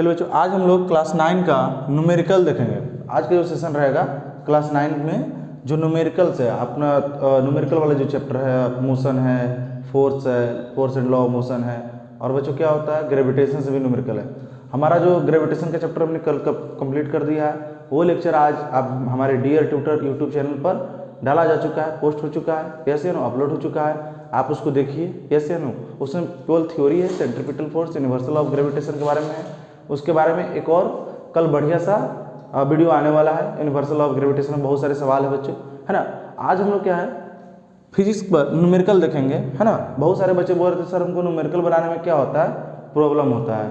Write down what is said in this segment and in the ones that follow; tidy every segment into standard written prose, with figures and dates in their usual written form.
चलिए बच्चों, आज हम लोग क्लास 9 का न्यूमेरिकल देखेंगे। आज का जो सेशन रहेगा क्लास 9 में जो न्यूमेरिकल्स है, अपना न्यूमेरिकल वाला जो चैप्टर है, मोशन है, फोर्स है, force and law of motion है, और बच्चों क्या होता है ग्रेविटेशन से भी न्यूमेरिकल है। हमारा जो ग्रेविटेशन का चैप्टर हमने कल कंप्लीट कर दिया है, वो लेक्चर आज अब हमारे डियर ट्यूटर यूट्यूब चैनल पर डाला जा चुका है, पोस्ट हो चुका है, यस या नो, अपलोड हो चुका है। आप उसको देखिए, यस या नो। उसमें केवल थ्योरी है, centripetal force, universal of gravitation के बारे में है। उसके बारे में एक और कल बढ़िया सा वीडियो आने वाला है। यूनिवर्सल ऑफ ग्रेविटेशन में बहुत सारे सवाल है बच्चों, है ना। आज हम लोग क्या है फिजिक्स पर न्यूमेरिकल देखेंगे, है ना। बहुत सारे बच्चे बोल रहे थे सर हमको न्यूमेरिकल बनाने में क्या होता है, प्रॉब्लम होता है,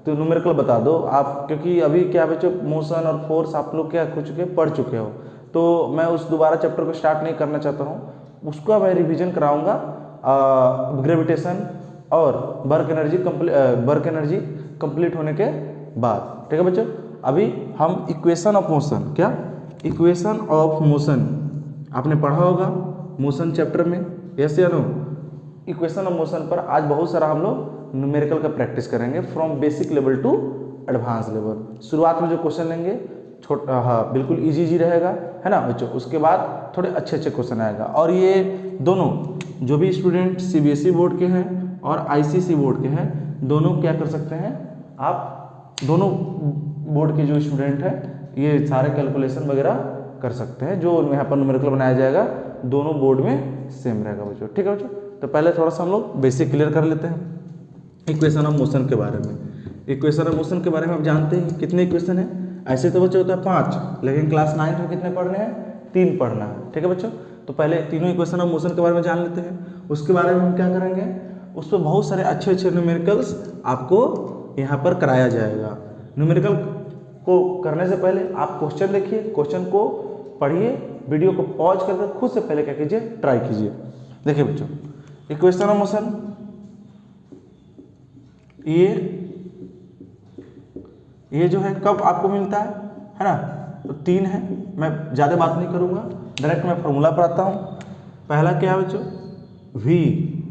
तो न्यूमेरिकल बता दो आप, क्योंकि अभी क्या बच्चों मोशन और फोर्स आप लोग क्या हो चुके पढ़ चुके हो, तो मैं उस दोबारा चैप्टर को स्टार्ट नहीं करना चाहता हूँ। उसका मैं रिवीजन कराऊंगा ग्रेविटेशन और वर्क एनर्जी कंप्लीट होने के बाद, ठीक है बच्चों। अभी हम इक्वेशन ऑफ मोशन, क्या इक्वेशन ऑफ मोशन आपने पढ़ा होगा मोशन चैप्टर में, यस या नो। इक्वेशन ऑफ मोशन पर आज बहुत सारा हम लोग न्यूमेरिकल का प्रैक्टिस करेंगे from basic level to advance level. शुरुआत में जो क्वेश्चन लेंगे छोटा, हाँ बिल्कुल इजी रहेगा, है ना बच्चों। उसके बाद थोड़े अच्छे क्वेश्चन आएगा। और ये दोनों जो भी स्टूडेंट सीबीएसई बोर्ड के हैं और आईसीएसई बोर्ड के हैं, दोनों क्या कर सकते हैं, आप दोनों बोर्ड के जो स्टूडेंट हैं ये सारे कैलकुलेशन वगैरह कर सकते हैं। जो यहाँ पर न्यूमेरिकल बनाया जाएगा दोनों बोर्ड में सेम रहेगा बच्चों, ठीक है बच्चों। तो पहले थोड़ा सा हम लोग बेसिक क्लियर कर लेते हैं इक्वेशन ऑफ मोशन के बारे में। इक्वेशन ऑफ मोशन के बारे में आप जानते हैं कितने इक्वेशन है। ऐसे तो बच्चों होता है 5, लेकिन क्लास 9 में कितने पढ़ने हैं, 3 पढ़ना है, ठीक है बच्चों। तो पहले तीनों इक्वेशन ऑफ मोशन के बारे में जान लेते हैं। उसके बारे में हम क्या करेंगे, उस पर बहुत सारे अच्छे न्यूमेरिकल्स आपको यहाँ पर कराया जाएगा। न्यूमेरिकल को करने से पहले आप क्वेश्चन देखिए, क्वेश्चन को पढ़िए, वीडियो को पॉज करके खुद से पहले क्या कीजिए, ट्राई कीजिए। देखिए बच्चों, इक्वेशन ऑफ मोशन ये जो है कब आपको मिलता है ना, तो 3 है। मैं ज़्यादा बात नहीं करूँगा, डायरेक्ट मैं फॉर्मूला पर आता हूँ। पहला क्या है बच्चों, v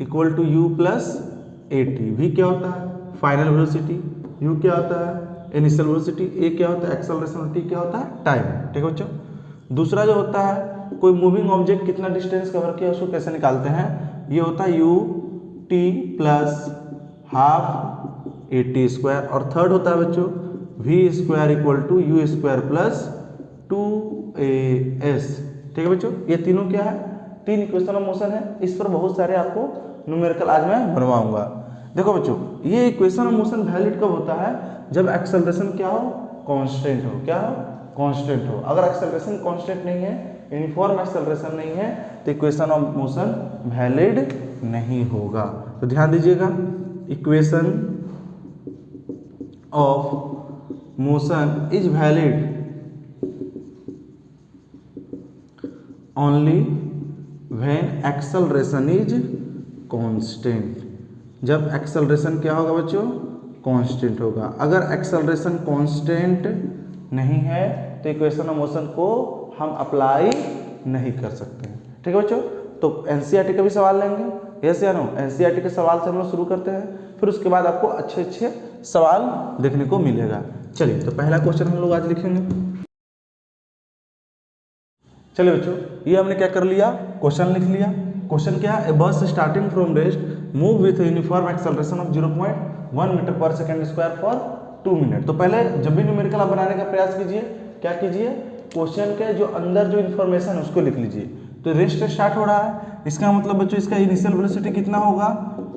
equal to u plus a t. V क्या होता है, फाइनल वेलोसिटी, u क्या होता है, इनिशियल वेलोसिटी, ए क्या होता है, एक्सेलरेशन, टी क्या होता है, टाइम, ठीक है बच्चों। दूसरा जो होता है कोई मूविंग ऑब्जेक्ट कितना डिस्टेंस कवर किया उसको कैसे निकालते हैं, ये होता है u t plus half a t square. और थर्ड होता है बच्चों v square equal to u square plus 2as, ठीक है बच्चों। ये तीनों क्या है, 3 इक्वेशन ऑफ मोशन है। इस पर बहुत सारे आपको न्यूमेरिकल आज मैं बनवाऊंगा। देखो बच्चों, ये इक्वेशन ऑफ मोशन वैलिड कब होता है, जब एक्सेलरेशन क्या हो, कांस्टेंट हो, क्या हो, कांस्टेंट हो। अगर एक्सेलरेशन कांस्टेंट नहीं है, यूनिफॉर्म एक्सेलरेशन नहीं है, तो इक्वेशन ऑफ मोशन वैलिड नहीं होगा। तो ध्यान दीजिएगा, equation of motion is valid only when acceleration is constant. जब एक्सेलरेशन क्या होगा बच्चों, कांस्टेंट होगा। अगर एक्सेलरेशन कांस्टेंट नहीं है तो इक्वेशन ऑफ मोशन को हम अप्लाई नहीं कर सकते हैं, ठीक है बच्चों। तो एनसीईआरटी का भी सवाल लेंगे, यस या नो। एनसीईआरटी के सवाल से हम लोग शुरू करते हैं, फिर उसके बाद आपको अच्छे सवाल देखने को मिलेगा। चलिए, तो पहला क्वेश्चन हम लोग आज लिखेंगे। चलिए बच्चों, ये हमने क्या कर लिया, क्वेश्चन लिख लिया। क्वेश्चन क्या है, a bus starting from rest move with uniform acceleration of 0.1 metre पर सेकेंड स्क्वायर फॉर 2 मिनट। तो पहले जब भी न्यूमेरिकल आप बनाने का प्रयास कीजिए, क्या कीजिए, क्वेश्चन के जो अंदर जो इन्फॉर्मेशन है उसको लिख लीजिए। तो रेस्ट स्टार्ट हो रहा है, इसका मतलब बच्चों इसका इनिशियल वेलोसिटी कितना होगा,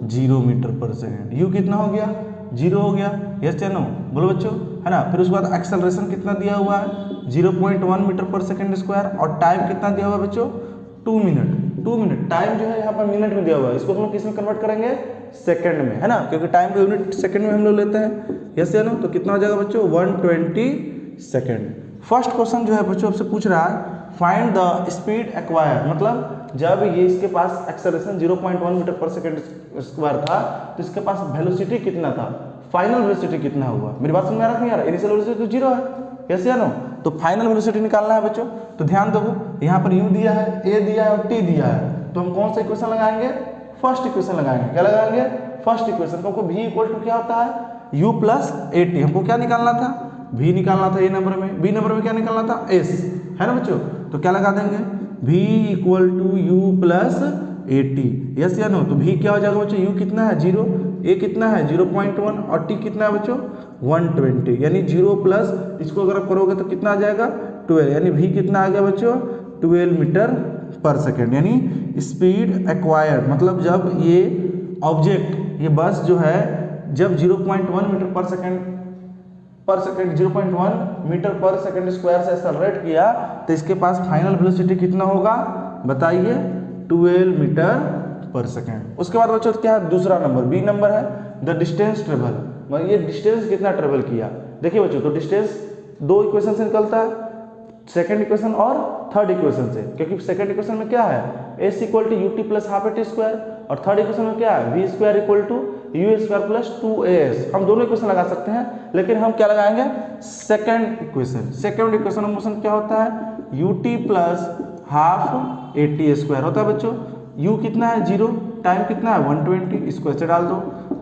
0 मीटर पर सेकेंड। यू कितना हो गया, 0 हो गया, यस या नो, बोलो बच्चों, है ना। फिर उसके बाद एक्सेलरेशन कितना दिया हुआ है, 0.1 मीटर पर सेकेंड स्क्वायर, और टाइम कितना दिया हुआ है बच्चों, 2 मिनट। 2 मिनट टाइम जो है यहाँ पर मिनट में दिया हुआ है, इसको हम लोग किस में कन्वर्ट करेंगे, सेकंड में, है ना, क्योंकि टाइम का यूनिट सेकंड में हम लोग लेते हैं, यस या नो। तो कितना हो जाएगा बच्चों, 120 सेकेंड। फर्स्ट क्वेश्चन जो है बच्चों आपसे पूछ रहा है फाइंड द स्पीड एक्वायर, मतलब जब ये इसके पास एक्सेलरेशन 0.1 मीटर पर सेकेंड स्क्वायर था तो इसके पास वेलोसिटी कितना था, फाइनल वेलोसिटी कितना हुआ। मेरी बात समझ में आ रहा है नहीं आ रहा, इनिशियल वेलोसिटी तो 0 है, यस या नो। तो फाइनल वेलोसिटी निकालना है बच्चों। तो ध्यान दो, यहाँ पर u दिया है, a दिया है और t दिया है, तो हम कौन सा इक्वेशन लगाएंगे, फर्स्ट इक्वेशन लगाएंगे। क्या लगाएंगे, फर्स्ट इक्वेशन। क्योंकि v इक्वल टू क्या होता है, u प्लस 80। हमको क्या निकालना था, v निकालना था ए नंबर में, b नंबर में क्या निकालना था, s, है ना बच्चों। तो क्या लगा देंगे, v equal to u plus 80, yes या नो। तो v क्या हो जाएगा बच्चों, u कितना है 0, a कितना है 0.1 और t कितना है बच्चों 120, यानी 0 प्लस इसको अगर आप करोगे तो कितना आ जाएगा 12, यानी v कितना आ गया बच्चों 12 मीटर पर सेकेंड। यानी स्पीड एक्वायर्ड, मतलब जब ये ऑब्जेक्ट, ये बस जो है जब 0.1 मीटर पर सेकेंड 0.1 मीटर पर सेकेंड स्क्वायर से एक्सेलरेट किया तो इसके पास फाइनल वेलोसिटी कितना होगा बताइए, 12 मीटर पर सेकेंड। उसके बाद बच्चों क्या है, दूसरा नंबर बी नंबर है द डिस्टेंस ट्रेवल, मतलब ये डिस्टेंस कितना ट्रेवल किया। देखिए बच्चों, तो डिस्टेंस दो इक्वेशन से निकलता है, सेकंड इक्वेशन और थर्ड इक्वेशन से, क्योंकि सेकंड इक्वेशन में क्या है s equal to u t plus half a t square, और थर्ड इक्वेशन में क्या है v square equal to u square plus 2as। हम दोनों इक्वेशन लगा सकते हैं, लेकिन हम क्या लगाएंगे, second equation. Second equation of motion क्या होता है, u t plus half a t square होता है बच्चों। u कितना है 0, टाइम कितना है 120, इसको ऐसे डाल दो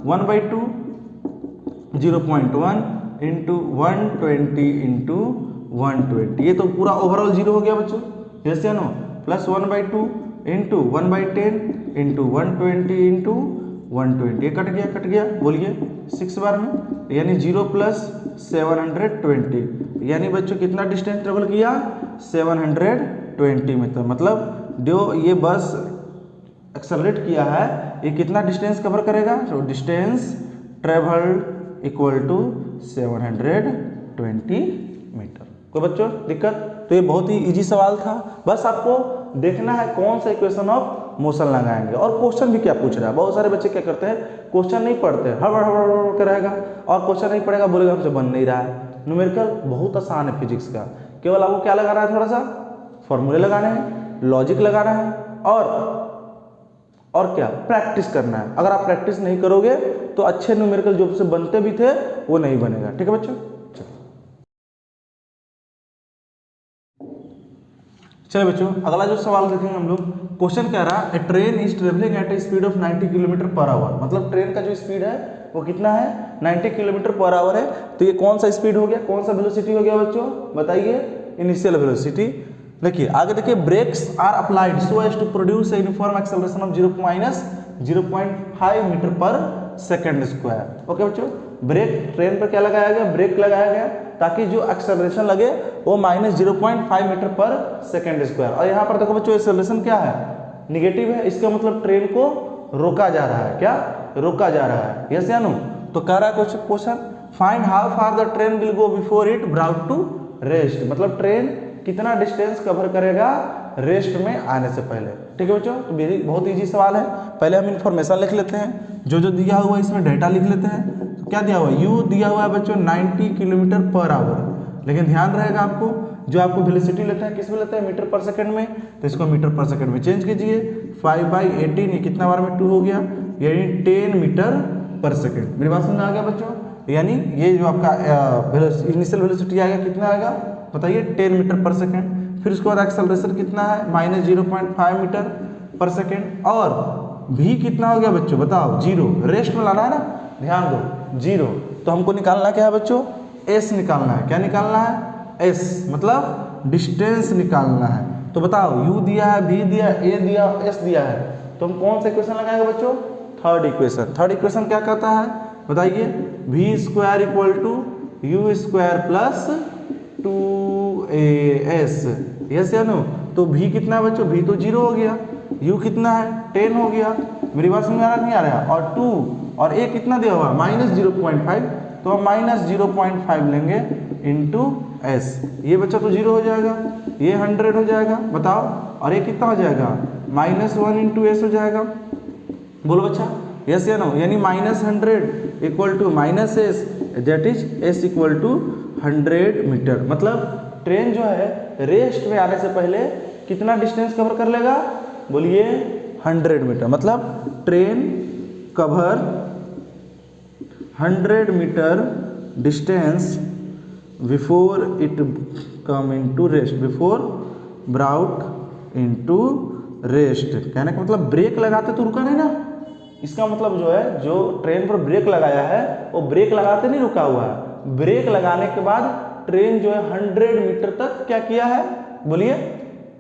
1/2 0.1 इंटू 120 इंटू 120, ये तो पूरा ओवरऑल 0 हो गया बच्चों, यस या no, plus 1/2 into 1/10 into 120 into 120, ये कट गया बोलिए 6 बार में, यानी 0 प्लस 720, यानी बच्चों कितना डिस्टेंस ट्रेवल किया 720 मीटर। मतलब जो ये बस एक्सेलरेट किया है ये कितना डिस्टेंस कवर करेगा, तो distance travelled equal to 720 metre. कोई बच्चों दिक्कत? तो ये बहुत ही इजी सवाल था, बस आपको देखना है कौन सा इक्वेशन ऑफ मोशन लगाएंगे। और क्वेश्चन भी क्या पूछ रहा है, बहुत सारे बच्चे क्या करते हैं क्वेश्चन नहीं पढ़ते, हड़बड़ रहेगा और क्वेश्चन नहीं पढ़ेगा, बोलेगा हमसे बन नहीं रहा है। न्यूमेरिकल बहुत आसान है फिजिक्स का, केवल आपको क्या लगाना है, थोड़ा सा फॉर्मूले लगाने हैं, लॉजिक लगाना है और क्या प्रैक्टिस करना है। अगर आप प्रैक्टिस नहीं करोगे तो अच्छे न्यूमेरिकल जो से बनते भी थे वो नहीं बनेगा। ठीक है बच्चों, चलिए बच्चों अगला जो सवाल देखेंगे हम लोग। क्वेश्चन कह रहा है a train is travelling at a speed of 90 kilometre per hour, मतलब ट्रेन का जो स्पीड है वो कितना है 90 किलोमीटर पर आवर है। तो ये कौन सा स्पीड हो गया, कौन सा वेलोसिटी हो गया बच्चों बताइए, इनिशियल वेलोसिटी। देखिए आगे देखिए, brakes are applied so as to produce a uniform acceleration of 0.5 metre per second square. Okay बच्चों, ब्रेक ट्रेन पर क्या लगाया गया, ब्रेक लगाया गया ताकि जो एक्सेलरेशन लगे वो -0.5 मीटर पर सेकंड स्क्वायर। और यहाँ पर देखो बच्चों एक्सेलरेशन क्या है, निगेटिव है, इसका मतलब ट्रेन को रोका जा रहा है, क्या रोका जा रहा है, यस या नो। तो कह रहा है question find how far the train will go before it brought to rest, मतलब ट्रेन कितना डिस्टेंस कवर करेगा रेस्ट में आने से पहले। ठीक है बच्चों, तो बहुत इजी सवाल है। पहले हम इन्फॉर्मेशन लिख लेते हैं, जो दिया हुआ है इसमें डेटा लिख लेते हैं। तो क्या दिया हुआ है, u दिया हुआ है बच्चों 90 किलोमीटर पर आवर, लेकिन ध्यान रहेगा आपको जो आपको वेलोसिटी लेते हैं किस में लेते हैं, मीटर पर सेकंड में, तो इसको मीटर पर सेकंड में चेंज कीजिए। 5/18 ये कितना बार में 2 हो गया, यानी 10 मीटर पर सेकंड। मेरी बात समझ आ गया बच्चों, यानी ये जो आपका इनिशियल वेलोसिटी आएगा कितना आएगा बताइए 10 मीटर पर सेकंड। फिर उसके बाद एक्सेलरेशन कितना है -0.5 मीटर पर सेकंड, और v कितना हो गया बच्चों बताओ 0, रेस्ट में लाना है ना, ध्यान दो 0। तो हमको निकालना क्या है बच्चों, s निकालना है। क्या निकालना है, s मतलब डिस्टेंस निकालना है। तो बताओ u दिया है, v दिया, a दिया, s दिया है, तो हम कौन सा इक्वेशन लगाएंगे बच्चों, थर्ड इक्वेशन। थर्ड इक्वेशन क्या कहता है बताइए, v square equal to u square plus 2as, yes या नो। तो v कितना है बच्चों, v तो 0 हो गया, u कितना है 10 हो गया, मेरी बात समझ आ रहा नहीं आ रहा, और 2 और a कितना दिया हुआ -0.5, तो हम -0.5 लेंगे इंटू s, ये बच्चा तो 0 हो जाएगा, ये 100 हो जाएगा बताओ, और ये कितना हो जाएगा -1 इंटू s हो जाएगा, बोलो बच्चा यस या नो। यानी -100 equal to -s, that is s equal to 100 metre. मतलब ट्रेन जो है रेस्ट में आने से पहले कितना डिस्टेंस कवर कर लेगा बोलिए 100 मीटर। मतलब train cover 100 metre distance before it come into rest, before brought into rest. कहने का मतलब ब्रेक लगाते तो रुका नहीं ना, इसका मतलब जो है, जो ट्रेन पर ब्रेक लगाया है वो ब्रेक लगाते नहीं रुका हुआ है, ब्रेक लगाने के बाद ट्रेन जो है 100 मीटर तक क्या किया है, बोलिए,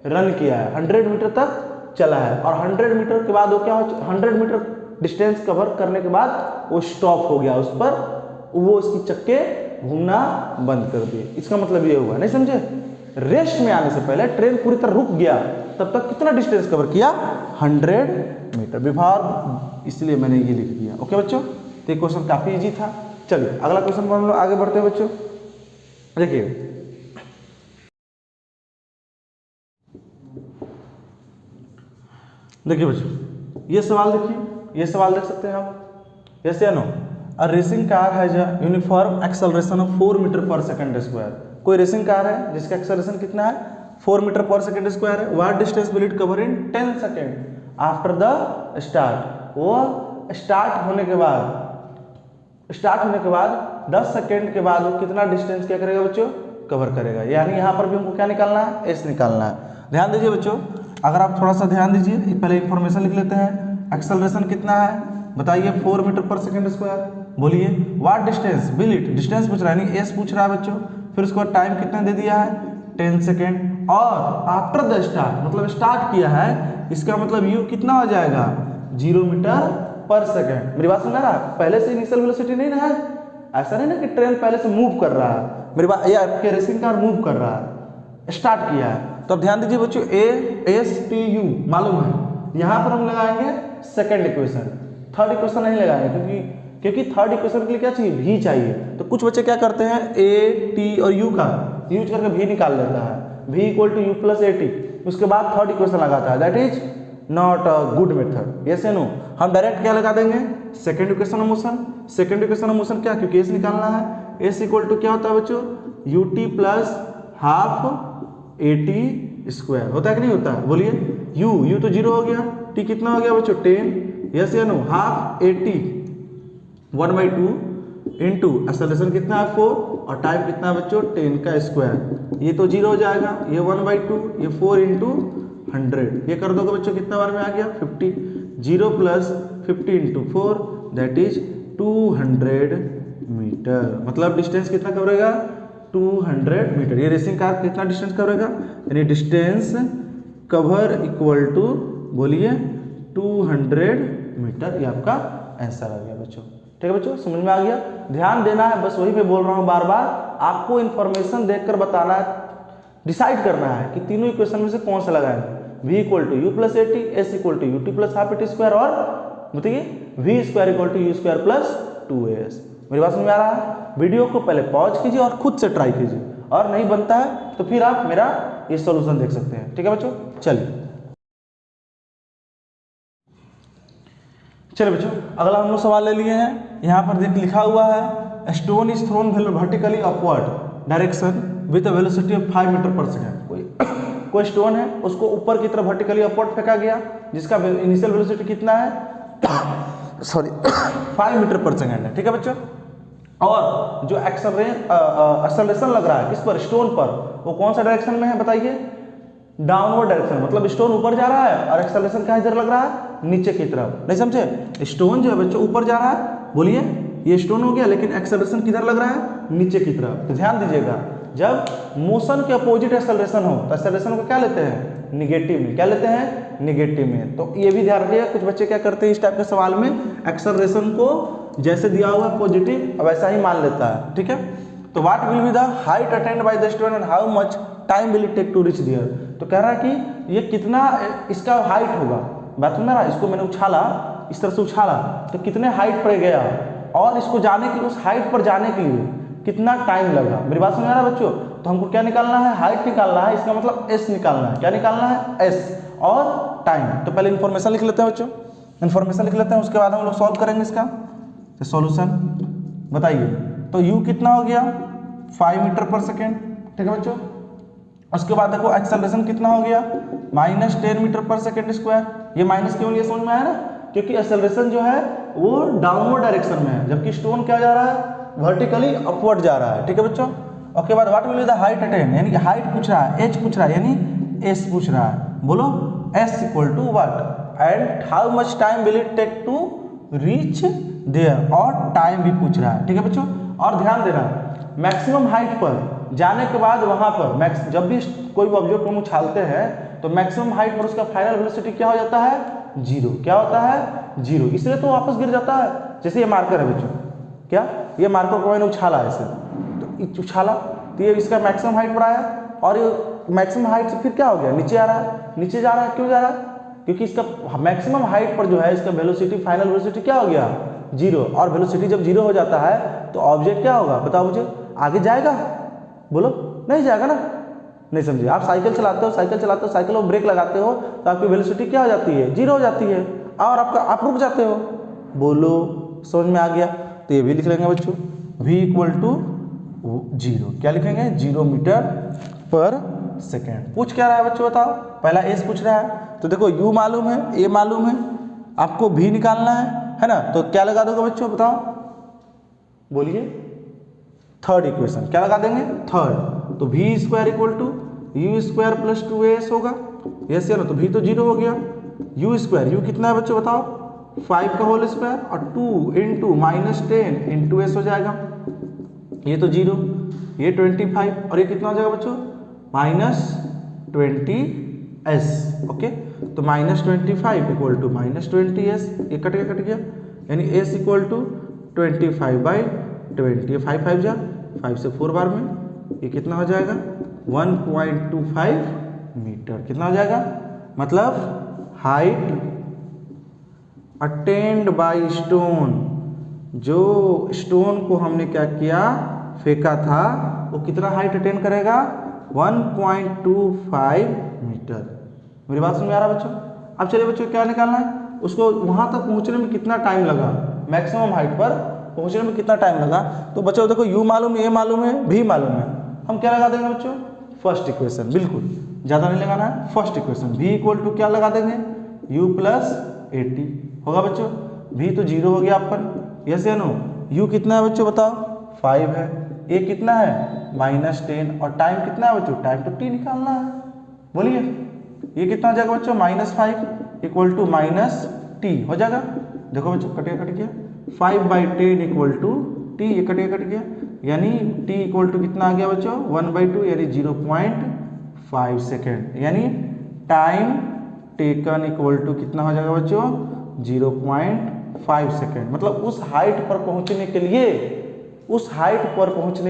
रन किया है, 100 मीटर तक चला है। और 100 मीटर के बाद वो क्या, 100 मीटर डिस्टेंस कवर करने के बाद वो स्टॉप हो गया, उस पर वो उसकी चक्के घूमना बंद कर दिए। इसका मतलब ये हुआ, नहीं समझे? रेस्ट में आने से पहले ट्रेन पूरी तरह रुक गया, तब तक कितना डिस्टेंस कवर किया, 100 मीटर। विभाग, इसलिए मैंने ये लिख दिया। ओके बच्चों, तो ये क्वेश्चन काफी इजी था। चलिए अगला क्वेश्चन पर हम लोग आगे बढ़ते हैं बच्चों। देखिए बच्चों, ये सवाल देखिए, ये सवाल देख सकते हैं आप। यस या no? A racing car has a uniform acceleration of 4 metre per second square. कोई रेसिंग कार है जिसका एक्सेलरेशन कितना है, 4 मीटर पर सेकंड स्क्वायर है। What distance will it cover in 10 second after the start. वो start होने के बाद 10 सेकंड के बाद वो कितना डिस्टेंस क्या करेगा बच्चों, कवर करेगा। यानी यहाँ पर भी हमको क्या निकालना है, एस निकालना है। ध्यान दीजिए बच्चों, अगर आप थोड़ा सा ध्यान दीजिए, पहले इंफॉर्मेशन लिख लेते हैं। एक्सेलरेशन कितना है बताइए, 4 मीटर पर सेकंड स्क्वायर। बोलिए what distance will it, distance पूछ रहा है, यानी एस पूछ रहा है बच्चों। फिर उसके बाद टाइम कितना दे दिया है, 10 सेकेंड। और आफ्टर द स्टार्ट, मतलब स्टार्ट किया है, इसका मतलब यू कितना हो जाएगा, 0 मीटर पर सेकेंड। मेरी बात सुन रहा है? पहले से इनिशियल वेलोसिटी नहीं ना है, ऐसा नहीं ना कि ट्रेन पहले से मूव कर रहा है, मेरी बात, या रेसिंग कार मूव कर रहा है, स्टार्ट किया है। तो अब ध्यान दीजिए बच्चों, ASTU मालूम है, यहाँ पर हम लगाएंगे सेकंड इक्वेशन, थर्ड इक्वेशन नहीं लगाएंगे, क्योंकि थर्ड इक्वेशन के लिए क्या चाहिए, भी चाहिए। तो कुछ बच्चे क्या करते हैं, A, T और U का यूज करके भी निकाल लेता है, V = U + AT, उसके बाद थर्ड इक्वेशन लगाता है। That is not a good method. Yes या नो? हम डायरेक्ट क्या लगा देंगे, second equation of motion. Second equation of motion क्या, क्योंकि एस निकालना है, एस = क्या होता है बच्चों, UT + ½ AT² होता है कि नहीं होता है, बोलिए। U तो 0 हो गया, T कितना हो गया बच्चों, 10। यस या नो? ½ AT 1/2 इंटू एक्सेलरेशन कितना है 4 और टाइम कितना है बच्चों 10 का स्क्वायर। ये तो 0 हो जाएगा, ये 1/2, ये 4 इंटू 100, ये कर दोगे बच्चों कितना बार में आ गया 50। 0 + 50 इंटू 4 दैट इज 200 मीटर। मतलब डिस्टेंस कितना कवरेगा, 200 मीटर। ये रेसिंग कार कितना डिस्टेंस कवरेगा, यानी डिस्टेंस कवर इक्वल टू, बोलिए, 200 मीटर। ये आपका आंसर आ गया बच्चों। ठीक है बच्चों, समझ में आ गया? ध्यान देना है, बस वही मैं बोल रहा हूँ बार बार, आपको इन्फॉर्मेशन देखकर बताना है, डिसाइड करना है कि तीनों इक्वेशन में से कौन सा लगाएंगे। V = U + AT, S = UT + ½ AT² और बताइए V² = U² + 2AS। मेरी बात समझ में आ रहा है? वीडियो को पहले पॉज कीजिए और खुद से ट्राई कीजिए, और नहीं बनता है तो फिर आप मेरा ये सॉल्यूशन देख सकते हैं। ठीक है बच्चों, चलिए बच्चों, अगला हम लोग सवाल ले लिए हैं। यहाँ पर देख लिखा हुआ है, stone is thrown vertically upward direction with a velocity of 5 metre पर सेकेंड। कोई स्टोन है, उसको ऊपर की तरफ वर्टिकली अपवर्ड फेंका गया, जिसका इनिशियल वेलोसिटी कितना है, सॉरी 5 मीटर पर सेकेंड है। ठीक है बच्चों, और जो एक्सेलरेशन लग रहा है किस पर, स्टोन पर, वो कौन सा डायरेक्शन में है बताइए, डाउनवर्ड डायरेक्शन। मतलब स्टोन ऊपर जा रहा है और एक्सेलरेशन कहाँ इधर लग रहा है, नीचे की तरफ। नहीं समझे? स्टोन जो है बच्चों ऊपर जा रहा है, बोलिए, ये स्टोन हो गया, लेकिन एक्सेलरेशन किधर लग रहा है, नीचे की तरफ। तो ध्यान दीजिएगा, जब मोशन के अपोजिट एक्सेलरेशन हो तो एक्सेलरेशन को क्या लेते हैं, निगेटिव में। क्या लेते हैं, निगेटिव में। तो ये भी ध्यान रखिएगा, कुछ बच्चे क्या करते हैं इस टाइप के सवाल में, एक्सेलरेशन को जैसे दिया हुआ पॉजिटिव वैसा ही मान लेता है। ठीक है, तो what will be the height attained by the stone and how much time will it take to reach there. तो कह रहा है कि ये कितना इसका हाइट होगा। बात सुन रहा है, इसको मैंने उछाला, इस तरह से उछाला, तो कितने हाइट पर गया, और इसको जाने के लिए, उस हाइट पर जाने के लिए कितना टाइम लगा। मेरी बात समझ आ रहा है बच्चों? तो हमको क्या निकालना है, हाइट निकालना है, इसका मतलब एस निकालना है। क्या निकालना है, एस, और टाइम। तो पहले इन्फॉर्मेशन लिख लेते हैं बच्चों, इन्फॉर्मेशन लिख लेते हैं, उसके बाद हम लोग सॉल्व करेंगे इसका। तो सॉल्यूशन बताइए, तो u कितना हो गया, 5 मीटर पर सेकेंड। ठीक है बच्चों, उसके बाद देखो एक्सेलरेशन कितना हो गया, -10 मीटर पर सेकेंड स्क्वायर। ये माइनस क्यों लिया समझ में आया ना, क्योंकि एक्सेलरेशन जो है वो डाउनवर्ड डायरेक्शन में है, जबकि स्टोन क्या जा रहा है, वर्टिकली अपवर्ड जा रहा है। ठीक है बच्चों, उसके बाद what will be the height attend, यानी कि हाइट पूछ रहा है, एच पूछ रहा है, यानी एस पूछ रहा है। बोलो S = what and how much time will it take to reach there, और टाइम भी पूछ रहा है, ठीक है बच्चों। और ध्यान देना, मैक्सिमम हाइट पर जाने के बाद वहां पर जब भी कोई ऑब्जेक्ट को हम उछालते हैं तो मैक्सिमम हाइट पर उसका फाइनल वेलोसिटी क्या हो जाता है, जीरो। क्या होता है, जीरो। इसलिए तो वापस गिर जाता है। जैसे ये मार्कर है बच्चों, क्या ये मार्कर को मैंने उछाला ऐसे, तो उछाला तो ये इसका मैक्सिमम हाइट पर आया, और ये मैक्सिमम हाइट से फिर क्या हो गया, नीचे आ रहा है, नीचे जा रहा है। क्यों जा रहा है, क्योंकि इसका मैक्सिमम हाइट पर जो है इसका वेलोसिटी, फाइनल वेलोसिटी क्या हो गया, जीरो। और वेलोसिटी जब जीरो हो जाता है तो ऑब्जेक्ट क्या होगा, बताओ मुझे, आगे जाएगा, बोलो, नहीं जाएगा ना। नहीं समझे, आप साइकिल चलाते हो, साइकिल में ब्रेक लगाते हो तो आपकी वेलोसिटी क्या हो जाती है, जीरो हो जाती है, और आप रुक जाते हो। बोलो, समझ में आ गया। तो ये भी लिख लेंगे बच्चों, v इक्वल टू जीरो। क्या लिखेंगे, 0 मीटर पर सेकेंड। पूछ क्या रहा है बच्चों, बताओ। पहला एस पूछ रहा है, तो देखो u मालूम है, a मालूम है, आपको v निकालना है ना। तो क्या लगा दोगे बच्चों, बताओ, बोलिए। थर्ड इक्वेशन क्या लगा देंगे, थर्ड। तो v square equal to u square plus 2as होगा, यस है ना। तो v तो जीरो हो गया, u स्क्वायर, u कितना है बच्चों बताओ, 5 का होल स्क्वायर, और 2 इंटू -10 इंटू एस हो जाएगा। ये तो जीरो, ये 25, और ये कितना हो जाएगा बच्चों, -20s। ओके, तो -25 इक्वल टू -20s, ये कट गया, यानी s इक्वल टू 25/20। ये 5 5 जा, 5 से 4 बार में, ये कितना हो जाएगा, 1.25 मीटर। कितना हो जाएगा, मतलब हाइट अटेन्ड बाय स्टोन, जो स्टोन को हमने क्या किया, फेंका था, वो कितना हाइट अटेन करेगा, 1.25 मीटर। मेरी बात समझ में आ रहा है बच्चों। अब चलिए बच्चों, क्या निकालना है, उसको वहां तक पहुंचने में कितना टाइम लगा, मैक्सिमम हाइट पर पहुंचने में कितना टाइम लगा। तो बच्चों देखो, u मालूम है, a मालूम है, v मालूम है, हम क्या लगा देंगे बच्चों, फर्स्ट इक्वेशन। बिल्कुल ज्यादा नहीं लगाना है, first equation. v equal to क्या लगा देंगे, u प्लस 80 होगा बच्चों। v तो जीरो हो गया अपन, यस या नो। u कितना है बच्चों बताओ, 5 है, a कितना है, -10, और टाइम कितना है बच्चों, टाइम तो t निकालना है। बोलिए, ये कितना हो जाएगा बच्चों, -5 इक्वल टू -t हो जाएगा। देखो बच्चों, कट गया, 5/10 इक्वल टू t, ये कट गया, यानी t इक्वल टू कितना आ गया बच्चों, 1/2, यानी 0.5 सेकेंड। यानी टाइम टेकन इक्वल टू कितना हो जाएगा बच्चों, 0.5 सेकेंड। मतलब उस हाइट पर पहुंचने के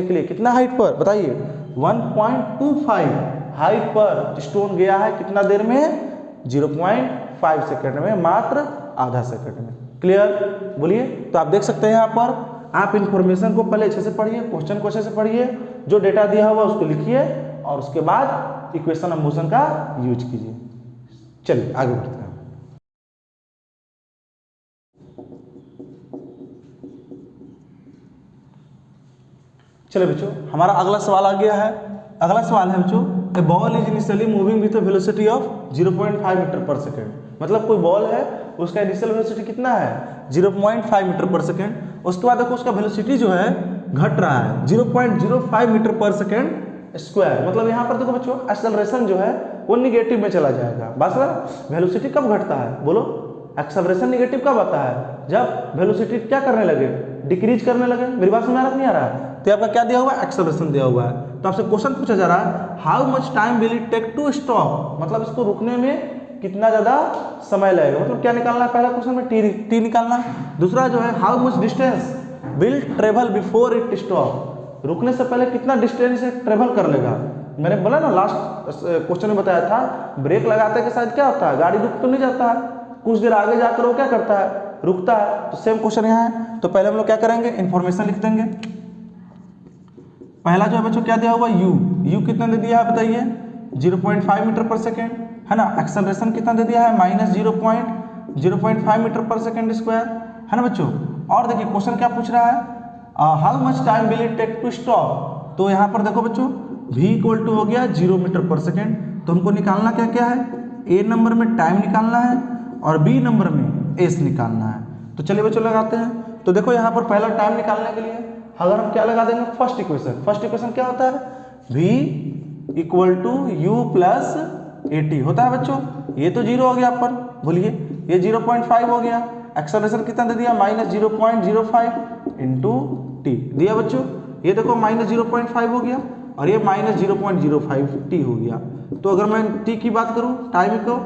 लिए, कितना हाइट पर बताइए, 1.25 हाइट पर स्टोन गया है, कितना देर में, 0.5 सेकेंड में, मात्र आधा सेकेंड में। क्लियर, बोलिए। तो आप देख सकते हैं यहाँ पर, आप इंफॉर्मेशन को पहले अच्छे से पढ़िए, क्वेश्चन को अच्छे से पढ़िए, जो डेटा दिया हुआ उसको लिखिए, और उसके बाद इक्वेशन ऑफ मोशन का यूज कीजिए। चलिए आगे बढ़ते हैं। चलिए बच्चों, हमारा अगला सवाल आ गया है। अगला सवाल है बच्चों, a ball is initially moving with a velocity of 0.5 metre पर सेकेंड। मतलब कोई बॉल है, उसका इनिशियल वेलोसिटी कितना है, 0.5 मीटर पर सेकेंड। उसके बाद देखो उसका वेलोसिटी जो है घट रहा है, 0.05 मीटर पर सेकेंड स्क्वायर। मतलब यहाँ पर देखो बच्चों, एक्सेलरेशन जो है वो निगेटिव में चला जाएगा। बस वेलोसिटी कब घटता है, बोलो, एक्सेलरेशन निगेटिव कब आता है, जब वेलोसिटी क्या करने लगे, डिक्रीज करने लगे। मेरी बात समझ नहीं आ रहा है। तो आपका क्या दिया हुआ है, एक्सेलरेशन दिया हुआ है। तो आपसे क्वेश्चन पूछा जा रहा है, how much time will it take to stop, मतलब इसको रुकने में कितना ज्यादा समय लगेगा। मतलब क्या निकालना है, पहला क्वेश्चन में टी निकालना। दूसरा जो है, how much distance will travel before it stop, रुकने से पहले कितना डिस्टेंस से ट्रेवल कर लेगा। मैंने बोला ना, लास्ट क्वेश्चन में बताया था, ब्रेक लगाते के साथ क्या होता है, गाड़ी रुक तो नहीं जाता है, कुछ देर आगे जाकर वो क्या करता है, रुकता है। तो सेम क्वेश्चन यहाँ है। तो पहले हम लोग क्या करेंगे, इन्फॉर्मेशन लिख देंगे। पहला जो है बच्चों क्या दिया हुआ, u कितना दे दिया है बताइए, 0.5 मीटर पर सेकेंड, है ना। एक्सेलरेशन कितना दे दिया है, -0.05 मीटर पर सेकेंड स्क्वायर, है ना बच्चों। और देखिए क्वेश्चन क्या पूछ रहा है, how much time will it take to stop. तो यहाँ पर देखो बच्चों, v इक्वल टू हो गया 0 मीटर पर सेकेंड। तो हमको निकालना क्या क्या है, a नंबर में टाइम निकालना है, और b नंबर में s निकालना है। तो चलिए बच्चों लगाते हैं। तो देखो यहाँ पर पहला टाइम निकालने के लिए अगर हम क्या लगा देंगे, फर्स्ट इक्वेशन। फर्स्ट इक्वेशन क्या होता है, v equal to u plus 80 होता है बच्चों। ये तो जीरो हो गया अपन, बोलिए, ये 0.5 हो गया। एक्सेलरेशन कितना दे दिया, -0.05 इंटू टी दिया बच्चों। ये देखो -0.5 हो गया और ये -0.05 टी हो गया। तो अगर मैं टी की बात करूं टाइम को,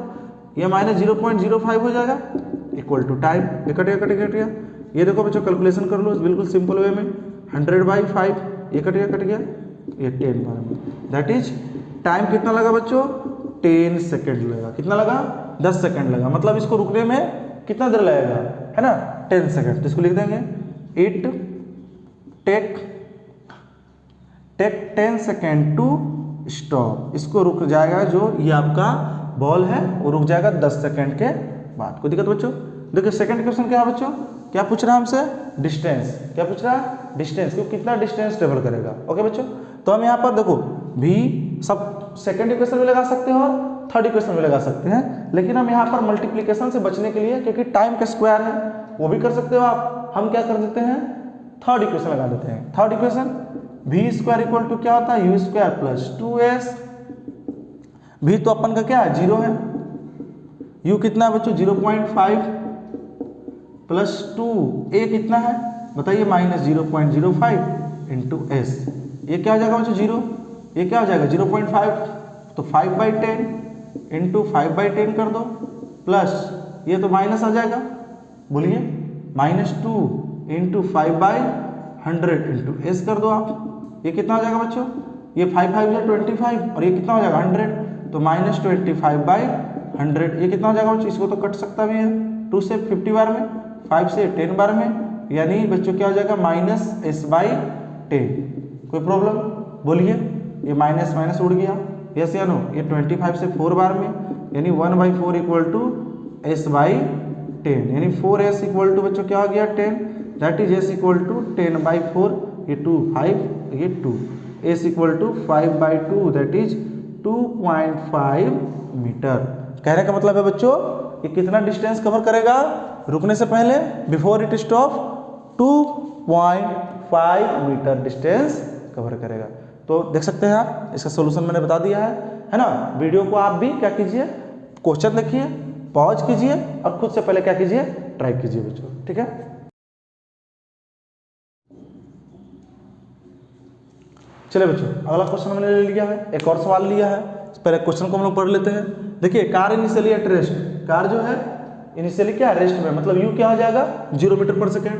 ये -0.05 हो जाएगा इक्वल टू टाइम, ये कट गया। ये देखो बच्चों कैलकुलेशन कर लो बिल्कुल सिंपल वे में, 100/5 ये कट गया, ये 10 बार में, दैट इज टाइम कितना लगा बच्चों, 10 सेकेंड लगा। कितना लगा, 10 सेकेंड लगा। मतलब इसको रुकने में कितना देर लगेगा, है ना, 10 सेकेंड। तो इसको लिख देंगे it take 10 second to stop. इसको रुक जाएगा, जो ये आपका बॉल है वो रुक जाएगा 10 सेकेंड के बाद। कोई दिक्कत बच्चों? देखिए सेकंड क्वेश्चन क्या है बच्चों, क्या पूछ रहा है हमसे, डिस्टेंस। क्या पूछ रहा है, डिस्टेंस, क्योंकि कितना डिस्टेंस ट्रेवल करेगा। ओके बच्चों, तो हम यहाँ पर देखो भी सब सेकंड इक्वेशन में लगा सकते हैं और थर्ड इक्वेशन में लगा सकते हैं, लेकिन हम यहाँ पर मल्टीप्लिकेशन से बचने के लिए, क्योंकि टाइम का स्क्वायर है वो भी कर सकते हो आप, हम क्या कर देते हैं, थर्ड इक्वेशन लगा देते हैं। Third equation v square equal to क्या होता है, u square plus 2s। v तो अपन का क्या है, 0 है। u कितना है बच्चों, 0.5 प्लस 2, a कितना है बताइए, -0.05 इंटू एस। ये क्या हो जाएगा बच्चों, 0। ये क्या हो जाएगा 0.5, तो 5/10 इंटू 5/10 कर दो, प्लस ये तो माइनस आ जाएगा, बोलिए -2 इंटू 5/100 इंटू एस कर दो आप। ये कितना हो जाएगा बच्चों, ये 5 5 या 25 और ये कितना हो जाएगा 100, तो -25/100। ये कितना हो जाएगा बच्चों, इसको तो कट सकता भी है, 2 से 50 बार में, 5 से 10 बार में, यानी बच्चों क्या हो जाएगा -s/10। कोई प्रॉब्लम, बोलिए। ये माइनस माइनस उड़ गया, यस या नो। ये 25 से 4 बार में, यानी 1/4 इक्वल टू s/10, यानी 4s इक्वल टू बच्चों क्या हो गया 10, that is s equal to 10/4, ये 2 5, ये 2, s equal to 5/2 that is 2.5 metre. कहने का मतलब है बच्चों ये कितना डिस्टेंस कवर करेगा रुकने से पहले, before it stop, 2.5 metre distance cover करेगा। तो देख सकते हैं आप, इसका सोल्यूशन मैंने बता दिया है ना। वीडियो को आप भी क्या कीजिए, क्वेश्चन देखिए, पॉज कीजिए और खुद से पहले क्या कीजिए, ट्राई कीजिए बच्चों, ठीक है। चलिए बच्चों, अगला क्वेश्चन मैंने ले लिया है, एक और सवाल लिया है। पहले क्वेश्चन को हम लोग पढ़ लेते हैं। देखिए car initially at rest, car जो है इनिशियली क्या रेस्ट में, मतलब यू क्या हो जाएगा 0 मीटर पर second,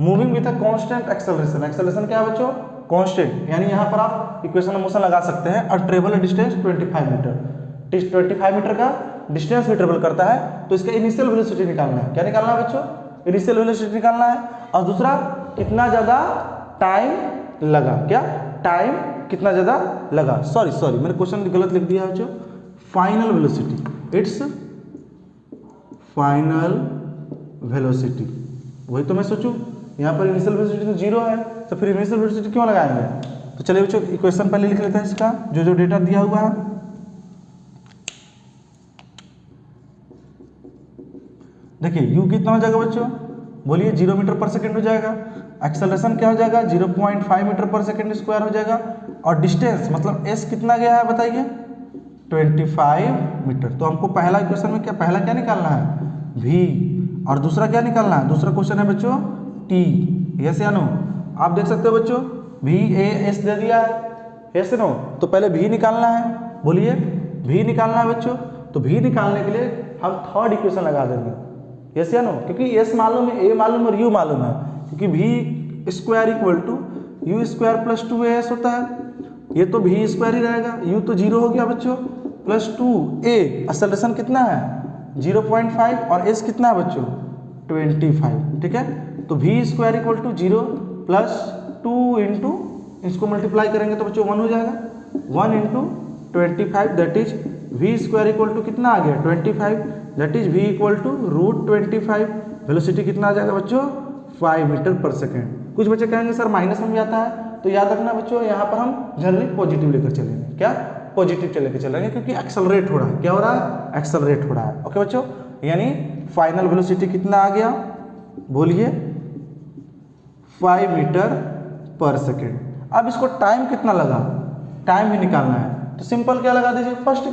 moving with a constant acceleration. Acceleration क्या है बच्चों, कांस्टेंट, यानी यहाँ पर आप इक्वेशन मोशन लगा सकते हैं। और ट्रेवल डिस्टेंस 25 मीटर, 25 मीटर का डिस्टेंस भी ट्रेवल करता है। तो इसका इनिशियल वेलोसिटी निकालना है। क्या निकालना है बच्चों, इनिशियल वेलोसिटी निकालना है। और दूसरा कितना ज़्यादा टाइम लगा, क्या टाइम कितना ज़्यादा लगा, सॉरी मैंने क्वेश्चन गलत लिख दिया है बच्चों, final velocity, it's final velocity. वही तो मैं सोचूं, यहाँ पर इनिशियल वेलोसिटी तो 0 है, तो फिर इनिशियल वेलोसिटी क्यों लगाएंगे। तो चलिए बच्चों इक्वेशन पहले लिख लेते हैं इसका, जो डेटा दिया हुआ है। देखिए u कितना हो जाएगा बच्चों, बोलिए 0 मीटर पर सेकेंड हो जाएगा। एक्सेलरेशन क्या हो जाएगा 0.5 मीटर पर सेकेंड स्क्वायर हो जाएगा। और डिस्टेंस मतलब s कितना गया है बताइए, 25 मीटर। तो हमको पहला इक्वेशन में पहला क्या निकालना है, v, और दूसरा क्या निकालना है, दूसरा क्वेश्चन है बच्चों t, यस या नो। आप देख सकते हो बच्चों v a s दे दिया है, यस नो। तो पहले v निकालना है, बोलिए v निकालना है बच्चों। तो v निकालने के लिए हम थर्ड इक्वेशन लगा देंगे, यस या नो, क्योंकि s मालूम है, a मालूम और u मालूम है, क्योंकि v square equal to u square plus 2as होता है। ये तो v स्क्वायर ही रहेगा, u तो 0 हो गया बच्चों, प्लस 2a, एक्सेलरेशन कितना है 0.5 और s कितना है बच्चों 25, ठीक है। तो v square equal to 0 plus 2 into, इसको मल्टीप्लाई करेंगे तो बच्चों 1 हो जाएगा, 1 into 25 that is v square equal to कितना आ गया 25, that is v equal to √25। Velocity कितना आ जाएगा बच्चों 5 मीटर पर सेकेंड। कुछ बच्चे कहेंगे सर माइनस में भी आता है, तो याद रखना बच्चों यहाँ पर हम जनरली पॉजिटिव लेकर चलेंगे, क्या पॉजिटिव लेकर चलेंगे, क्योंकि एक्सेलरेट हो रहा है, क्या हो रहा है एक्सेलरेट हो रहा है। ओके बच्चों, यानी फाइनल वेलोसिटी कितना आ गया, बोलिए 5 मीटर पर सेकेंड। अब इसको टाइम कितना लगा, टाइम भी निकालना है, तो सिंपल क्या लगा दीजिए, फर्स्ट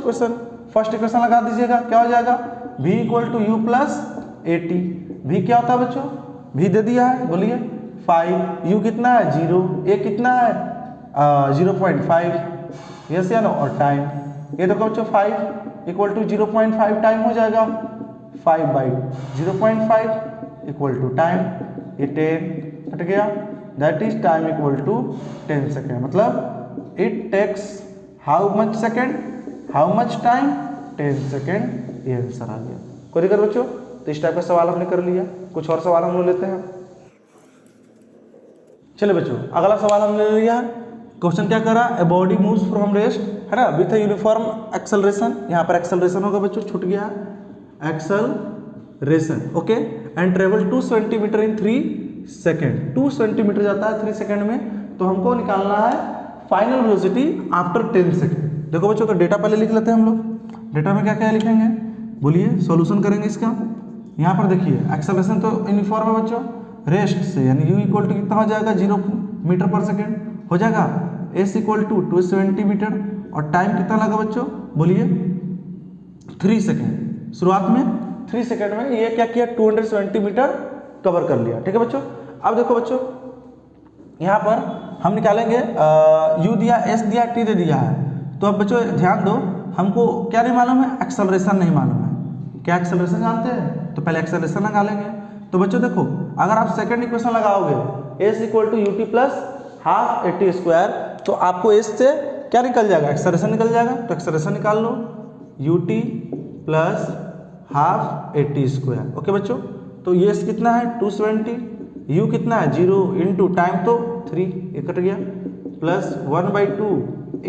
इक्वेशन लगा दीजिएगा। क्या हो जाएगा v equal to u plus 80, v क्या होता है बच्चों, v दे दिया है, बोलिए 5, u कितना है 0, a कितना है 0.5, यस या नो, और टाइम ये देखो बच्चों 5 इक्वल टू 0.5 टाइम हो जाएगा, 5/0.5 इक्वल टू टाइम, ये 10 हट गया, that is time equal to 10 second. मतलब it takes how much second, how much time, 10 second, ये आंसर आ गया। कोई दिक्कत बच्चों? तो इस टाइप का सवाल हमने कर लिया। कुछ और सवाल हम लोग लेते हैं। चलिए बच्चों, अगला सवाल हमने ले लिया। क्वेश्चन क्या करा, a body moves from rest, है ना, विथ यूनिफॉर्म एक्सेलरेशन। यहाँ पर एक्सेलरेशन होगा बच्चों, छूट गया acceleration, okay, and travel 2 centimetre in 3 second. 2 centimetre जाता है 3 सेकेंड में, तो हमको निकालना है फाइनल वेलोसिटी आफ्टर 10 सेकेंड। देखो बच्चों, तो डेटा पहले लिख लेते हैं हम लोग। डेटा में क्या क्या लिखेंगे, बोलिए, सॉल्यूशन करेंगे इसका। यहाँ पर देखिए एक्सेलरेशन तो यूनिफॉर्म है बच्चों, रेस्ट से, यानी u इक्वल टू कितना हो जाएगा 0 मीटर पर सेकेंड हो जाएगा, s इक्वल टू 2 सेंटीमीटर, और टाइम कितना लगा बच्चों, बोलिए 3 सेकेंड। शुरुआत में 3 सेकेंड में ये क्या किया, 200 सेंटीमीटर कवर कर लिया, ठीक है बच्चों। अब देखो बच्चों, यहाँ पर हम निकालेंगे u दिया, s दिया, t दे दिया है। तो अब बच्चों ध्यान दो, हमको क्या नहीं मालूम है, एक्सेलरेशन नहीं मालूम है। क्या एक्सेलरेशन जानते हैं? तो पहले एक्सेलरेशन लगा लेंगे। तो बच्चों देखो, अगर आप सेकंड इक्वेशन लगाओगे s equal to u t plus half a t square, तो आपको s से क्या निकल जाएगा, एक्सेलरेशन निकल जाएगा। तो एक्सेलरेशन निकाल लो, u t plus half a t square, okay बच्चों। तो ये s कितना है 270, u कितना है 0 इंटू टाइम तो 3, ये कट गया, प्लस 1/2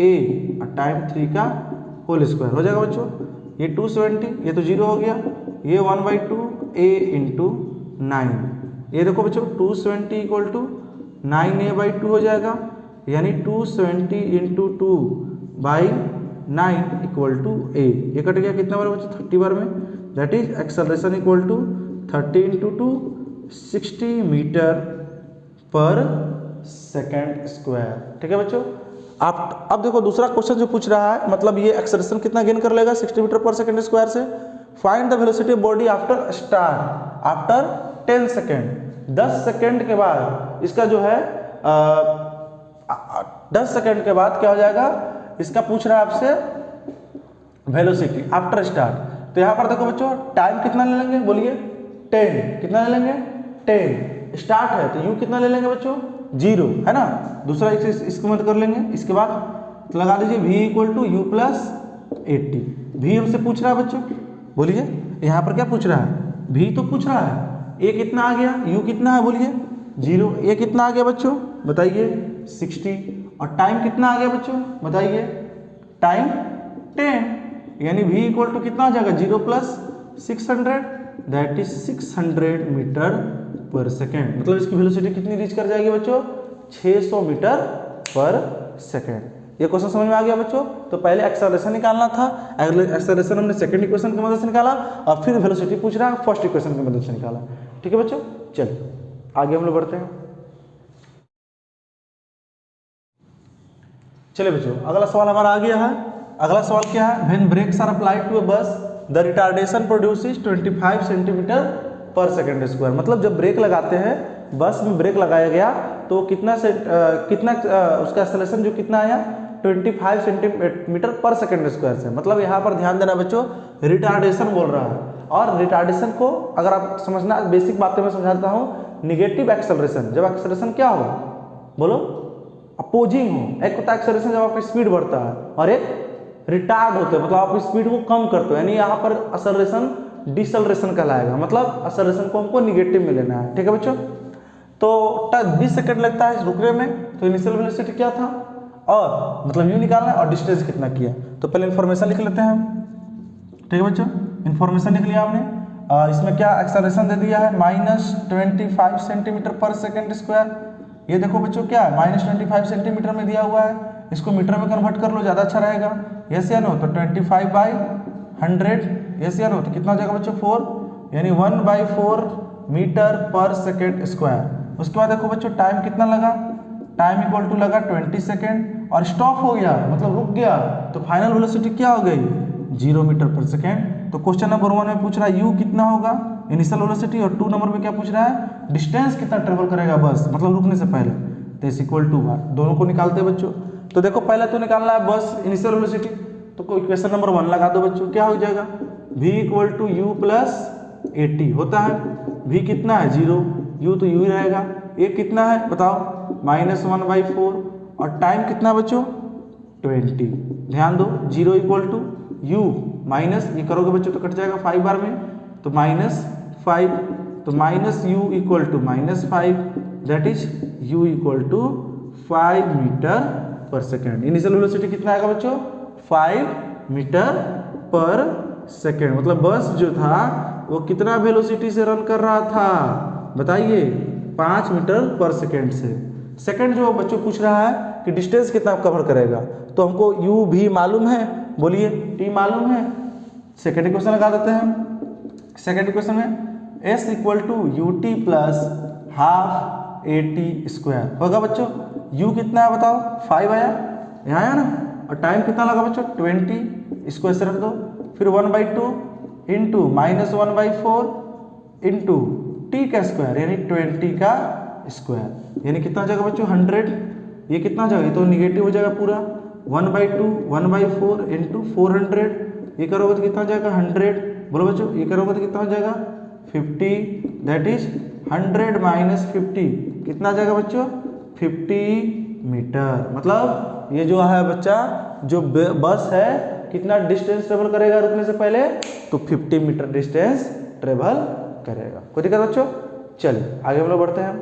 a और टाइम 3 का होल स्क्वायर हो जाएगा बच्चों। ये 270, ये तो 0 हो गया, ये 1/2 a इंटू 9, ये देखो बच्चों 270 इक्वल टू 9a/2 हो जाएगा, यानी 270 इंटू 2/9 इक्वल टू a। ये कट गया कितना बार बच्चों, 30 बार में। That is acceleration equal to 30 into 2 60 metre पर सेकेंड स्क्वायर, ठीक है बच्चों। आप अब देखो दूसरा क्वेश्चन जो पूछ रहा है, मतलब ये एक्सेलरेशन कितना गेन कर लेगा 60 मीटर पर सेकेंड स्क्वायर से। Find the velocity of body after start after 10 second. 10 second के बाद इसका जो है 10 सेकेंड के बाद क्या हो जाएगा, इसका पूछ रहा है आपसे वेलोसिटी आफ्टर स्टार्ट। तो यहाँ पर देखो बच्चों, टाइम कितना ले लेंगे, बोलिए 10, कितना ले लेंगे 10। स्टार्ट है तो यू कितना ले लेंगे बच्चों 0, है ना। दूसरा इसको मत कर लेंगे। इसके बाद लगा लीजिए v equal to u plus 80। v हमसे पूछ रहा है बच्चों, बोलिए यहाँ पर क्या पूछ रहा है, v तो पूछ रहा है। a कितना आ गया, u कितना है बोलिए 0, a कितना आ गया बच्चों बताइए 60, और टाइम कितना आ गया बच्चों बताइए, टाइम 10, यानी v इक्वल टू कितना आ जाएगा 0 प्लस 600, दैट इज 600 मीटर पर सेकेंड। मतलब इसकी वेलोसिटी कितनी रीच कर जाएगी बच्चों, 600 मीटर पर सेकेंड। ये क्वेश्चन समझ में आ गया बच्चों। तो पहले एक्सेलरेशन निकालना था, एक्सेलरेशन हमने सेकंड इक्वेशन की मदद से निकाला, और फिर वेलोसिटी पूछ रहा है फर्स्ट इक्वेशन की मदद से निकाला, ठीक है बच्चों। चलिए आगे हम लोग बढ़ते हैं। चलिए बच्चों, अगला सवाल हमारा आ गया है। अगला सवाल क्या है, when brakes are applied to a bus the retardation produces 25 centimetre per second square. मतलब जब ब्रेक लगाते हैं, बस में ब्रेक लगाया गया तो कितना उसका एक्सेलरेशन जो कितना आया 25 सेंटीमीटर पर सेकेंड स्क्वायर से। मतलब यहाँ पर ध्यान देना बच्चों, रिटार्डेशन बोल रहा है, और रिटार्डेशन को अगर आप समझना, बेसिक बातें में समझाता हूँ। निगेटिव एक्सेलरेशन, जब एक्सेलरेशन क्या हो बोलो, अपोजिंग हो। एक होता है एक्सेलरेशन जब आपका स्पीड बढ़ता है, और एक रिटार्ड होता है, मतलब आप स्पीड को कम करते हो, यानी यहाँ पर एक्सेलरेशन डिसेलरेशन कहलाएगा। मतलब एक्सेलरेशन को हमको निगेटिव में लेना है, ठीक है बच्चों। तो 20 सेकंड लगता है रुकने में, तो इनिशियल वेलोसिटी क्या था, और मतलब यू निकालना है, और डिस्टेंस कितना किया। तो पहले इन्फॉर्मेशन लिख लेते हैं, ठीक है बच्चों। इन्फॉर्मेशन लिख लिया हमने। इसमें क्या एक्सेलरेशन दे दिया है -25 सेंटीमीटर पर सेकेंड स्क्वायर। ये देखो बच्चों क्या है -25 सेंटीमीटर में दिया हुआ है, इसको मीटर में कन्वर्ट कर लो, ज़्यादा अच्छा रहेगा। यस या नो, तो 25/100, यस या नो, तो कितना हो जाएगा बच्चों 4, यानी 1/4 मीटर पर सेकेंड स्क्वायर। उसके बाद देखो बच्चों टाइम कितना लगा, टाइम इक्वल टू लगा 20 सेकेंड, और स्टॉप हो गया मतलब रुक गया, तो फाइनल वेलोसिटी क्या हो गई 0 मीटर पर सेकेंड। तो क्वेश्चन नंबर 1 में पूछ रहा है u कितना होगा इनिशियल वेलोसिटी, और 2 नंबर में क्या पूछ रहा है डिस्टेंस कितना ट्रेवल करेगा बस, मतलब रुकने से पहले। तो इज इक्वल टू r, दोनों को निकालते हैं बच्चों। तो देखो पहले तो निकालना है बस इनिशियल वेलोसिटी, तो कोई इक्वेशन नंबर 1 लगा दो बच्चों, क्या हो जाएगा v इक्वल टू u प्लस at होता है। v कितना है 0, u तो u ही रहेगा, a कितना है बताओ -1/4, और टाइम कितना बच्चों 20। ध्यान दो 0 इक्वल टू u माइनस, ये करोगे बच्चों तो कट जाएगा 5 बार में, तो -5, तो minus u equal to -5, that is u equal to 5 metre पर सेकेंड। इनिशियल वेलोसिटी कितना आएगा बच्चों 5 मीटर पर सेकेंड, मतलब बस जो था वो कितना वेलोसिटी से रन कर रहा था बताइए 5 मीटर पर सेकेंड से। सेकेंड जो बच्चों पूछ रहा है कि डिस्टेंस कितना कवर करेगा, तो हमको u भी मालूम है, बोलिए t मालूम है। सेकेंड इक्वेशन लगा देते हैं। सेकेंड इक्वेशन में s equal to ut plus half at square होगा बच्चों। u कितना है बताओ 5 आया, यहाँ आया ना, और टाइम कितना लगा बच्चों 20, इसको ऐसे रख दो, फिर 1/2 इंटू -1/4 इंटू t का स्क्वायर यानी 20 का स्क्वायर, यानी कितना हो जाएगा बच्चों 100। ये कितना हो जाएगा, ये तो निगेटिव हो जाएगा पूरा, 1/2 1/4 इंटू 400, ये करोगे तो कितना हो जाएगा 100। बोलो बच्चों ये करोगे तो कितना हो जाएगा 50, दैट इज 100 माइनस 50 कितना आ जाएगा बच्चों 50 मीटर। मतलब ये जो है बच्चा जो बस है कितना डिस्टेंस ट्रेवल करेगा रुकने से पहले, तो 50 मीटर डिस्टेंस ट्रेवल करेगा। कोई दिक्कत बच्चों, चलिए आगे हम लोग बढ़ते हैं।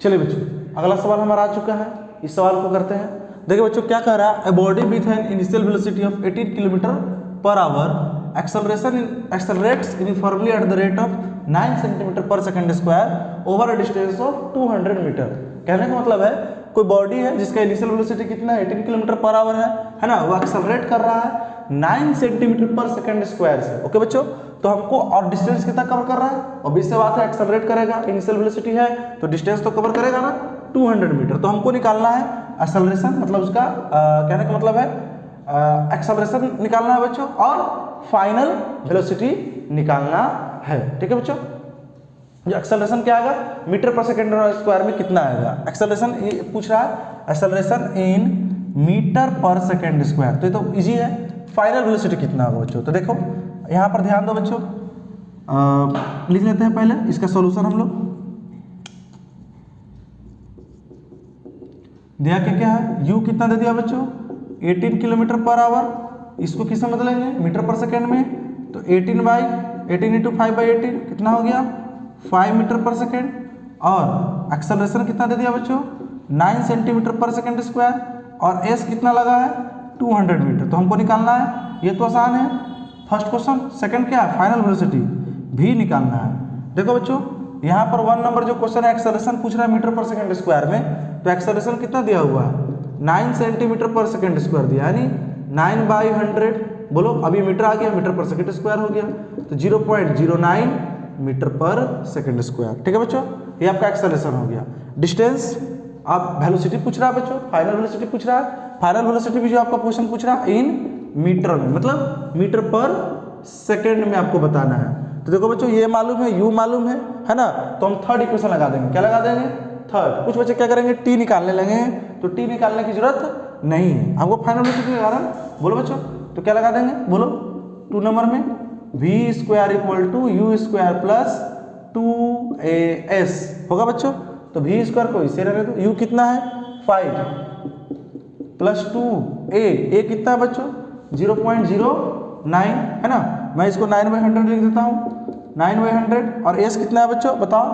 चलिए बच्चों अगला सवाल हमारा आ चुका है, इस सवाल को करते हैं। देखिए बच्चों क्या कह रहा है, a body with an initial velocity of 18 kilometre per hour accelerates uniformly at the rate of 9 centimetre per second square over a distance of 200 metre. कहने का मतलब है कोई बॉडी है जिसका इनिशियल वेलोसिटी कितना है 18 किलोमीटर पर आवर है ना, वो एक्सेलरेट कर रहा है 9 सेंटीमीटर पर सेकंड स्क्वायर से। ओके बच्चों, तो हमको और डिस्टेंस कितना कवर कर रहा है, ऑब्वियस सी बात है एक्सेलरेट करेगा, इनिशियल वेलोसिटी है तो डिस्टेंस तो कवर करेगा ना 200 मीटर। तो हमको निकालना है एक्सेलरेशन, मतलब उसका कहने का मतलब है एक्सेलरेशन निकालना है बच्चों, और फाइनल वेलोसिटी निकालना है। ठीक है बच्चों, जो एक्सेलरेशन क्या आएगा मीटर पर सेकंड स्क्वायर में कितना आएगा, एक्सेलरेशन ये पूछ रहा है acceleration in metre per second square, तो ये तो इजी है। फाइनल वेलोसिटी कितना होगा बच्चों, तो देखो यहाँ पर ध्यान दो बच्चों, लिख लेते हैं पहले इसका सॉल्यूशन हम लोग। दिया क्या है, u कितना दे दिया बच्चों 18 किलोमीटर पर आवर, इसको किस में बदलेंगे मीटर पर सेकेंड में, तो 18 इंटू 5/18 कितना हो गया 5 मीटर पर सेकेंड, और एक्सेलरेशन कितना दे दिया बच्चों 9 सेंटीमीटर पर सेकेंड स्क्वायर, और s कितना लगा है 200 मीटर। तो हमको निकालना है, ये तो आसान है फर्स्ट क्वेश्चन। सेकंड क्या है फाइनल वेलोसिटी भी निकालना है। देखो बच्चों यहाँ पर 1 नंबर जो क्वेश्चन है एक्सेलरेशन पूछ रहा है मीटर पर सेकंड स्क्वायर में, तो एक्सेलरेशन कितना दिया हुआ है 9 सेंटीमीटर पर सेकंड स्क्वायर दिया, यानी 9/100। बोलो अभी मीटर आ गया, मीटर पर सेकंड स्क्वायर हो गया, तो 0.09 मीटर पर सेकंड स्क्वायर। ठीक है बच्चों, ये आपका एक्सेलरेशन हो गया। डिस्टेंस आप वेलोसिटी पूछ रहा है बच्चों, फाइनल वेलोसिटी पूछ रहा है, फाइनल वेलोसिटी भी जो आपका क्वेश्चन पूछ रहा है इन मीटर में, मतलब मीटर पर सेकंड में आपको बताना है। तो देखो बच्चों ये मालूम है u मालूम है ना, तो हम थर्ड इक्वेशन लगा देंगे। क्या लगा देंगे थर्ड। कुछ बच्चे क्या करेंगे t निकालने लगे, तो t निकालने की जरूरत नहीं है, हमको फाइनल वेलोसिटी लगा रहा है। बोलो बच्चों तो क्या लगा देंगे, बोलो 2 नंबर में v square equal to u square plus 2as होगा बच्चों। तो v स्क्वायर को इसे रहने दो, u कितना है 5 प्लस 2a कितना है बच्चों 0.09 है ना, मैं इसको 9/100 लिख देता हूँ 9/100, और s कितना है बच्चों बताओ